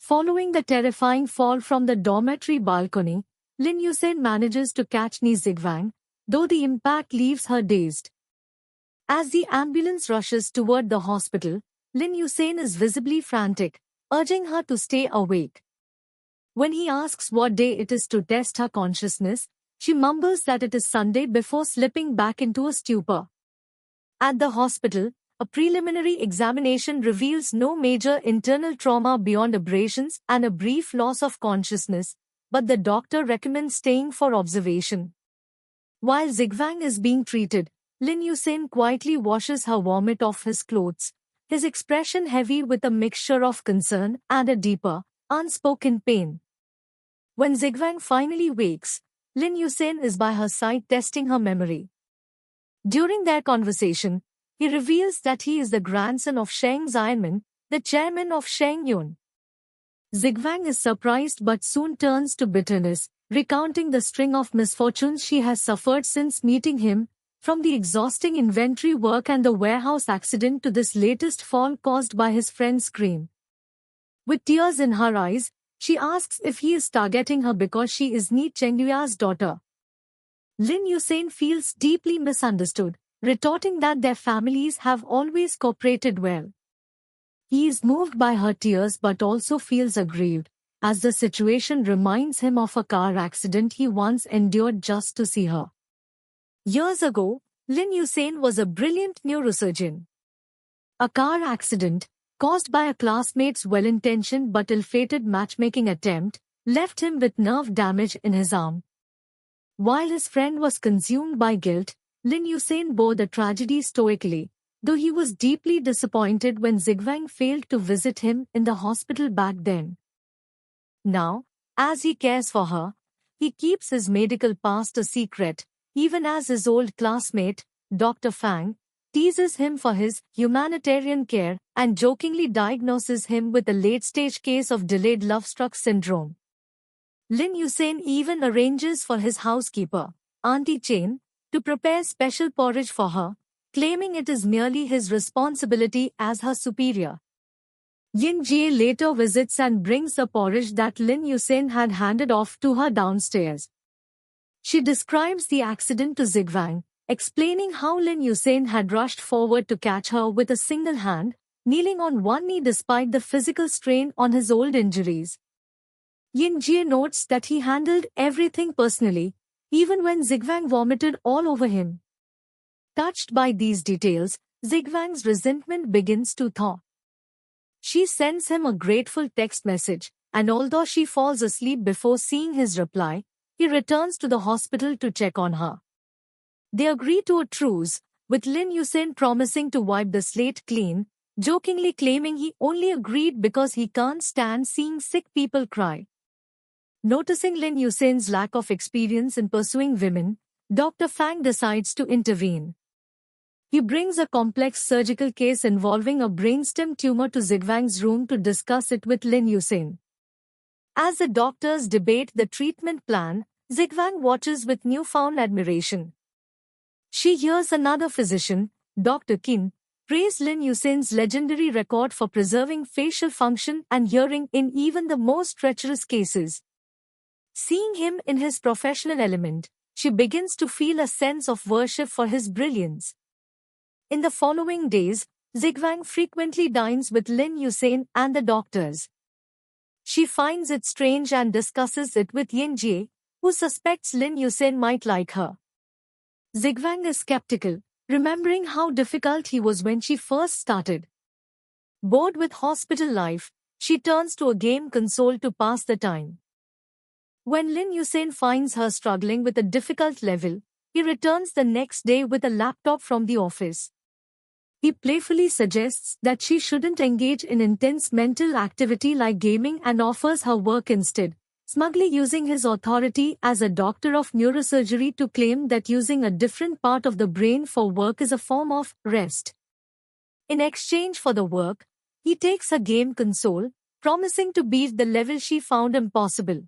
Following the terrifying fall from the dormitory balcony, Lin Yusen manages to catch Ni Zigwang, though the impact leaves her dazed. As the ambulance rushes toward the hospital, Lin Yusen is visibly frantic, urging her to stay awake. When he asks what day it is to test her consciousness, she mumbles that it is Sunday before slipping back into a stupor. At the hospital, a preliminary examination reveals no major internal trauma beyond abrasions and a brief loss of consciousness, but the doctor recommends staying for observation. While Zigwang is being treated, Lin Yusen quietly washes her vomit off his clothes, his expression heavy with a mixture of concern and a deeper, unspoken pain. When Zigwang finally wakes, Lin Yusen is by her side testing her memory. During their conversation, he reveals that he is the grandson of Sheng Xianmen, the chairman of Sheng Yun. Zigwang is surprised but soon turns to bitterness, recounting the string of misfortunes she has suffered since meeting him, from the exhausting inventory work and the warehouse accident to this latest fall caused by his friend's scream. With tears in her eyes, she asks if he is targeting her because she is Ni Chengyua's daughter. Lin Yusen feels deeply misunderstood, retorting that their families have always cooperated well. He is moved by her tears but also feels aggrieved, as the situation reminds him of a car accident he once endured just to see her. Years ago, Lin Yusen was a brilliant neurosurgeon. A car accident, caused by a classmate's well-intentioned but ill-fated matchmaking attempt, left him with nerve damage in his arm. While his friend was consumed by guilt, Lin Yusen bore the tragedy stoically, though he was deeply disappointed when Zigwang failed to visit him in the hospital back then. Now, as he cares for her, he keeps his medical past a secret, even as his old classmate, Dr. Fang, teases him for his humanitarian care and jokingly diagnoses him with a late-stage case of delayed love-struck syndrome. Lin Yusen even arranges for his housekeeper, Auntie Chen, to prepare special porridge for her, claiming it is merely his responsibility as her superior. Yin Jie later visits and brings the porridge that Lin Yusen had handed off to her downstairs. She describes the accident to Zigwang, explaining how Lin Yusen had rushed forward to catch her with a single hand, kneeling on one knee despite the physical strain on his old injuries. Yin Jie notes that he handled everything personally, even when Zigwang vomited all over him. Touched by these details, Zigwang's resentment begins to thaw. She sends him a grateful text message, and although she falls asleep before seeing his reply, he returns to the hospital to check on her. They agree to a truce, with Lin Yusen promising to wipe the slate clean, jokingly claiming he only agreed because he can't stand seeing sick people cry. Noticing Lin Yusen's lack of experience in pursuing women, Dr. Fang decides to intervene. He brings a complex surgical case involving a brainstem tumor to Zigwang's room to discuss it with Lin Yusen. As the doctors debate the treatment plan, Zigwang watches with newfound admiration. She hears another physician, Dr. Qin, praise Lin Yusen's legendary record for preserving facial function and hearing in even the most treacherous cases. Seeing him in his professional element, she begins to feel a sense of worship for his brilliance. In the following days, Zigwang frequently dines with Lin Yusen and the doctors. She finds it strange and discusses it with Yin Jie, who suspects Lin Yusen might like her. Zigwang is skeptical, remembering how difficult he was when she first started. Bored with hospital life, she turns to a game console to pass the time. When Lin Yusen finds her struggling with a difficult level, he returns the next day with a laptop from the office. He playfully suggests that she shouldn't engage in intense mental activity like gaming and offers her work instead, smugly using his authority as a doctor of neurosurgery to claim that using a different part of the brain for work is a form of rest. In exchange for the work, he takes a game console, promising to beat the level she found impossible.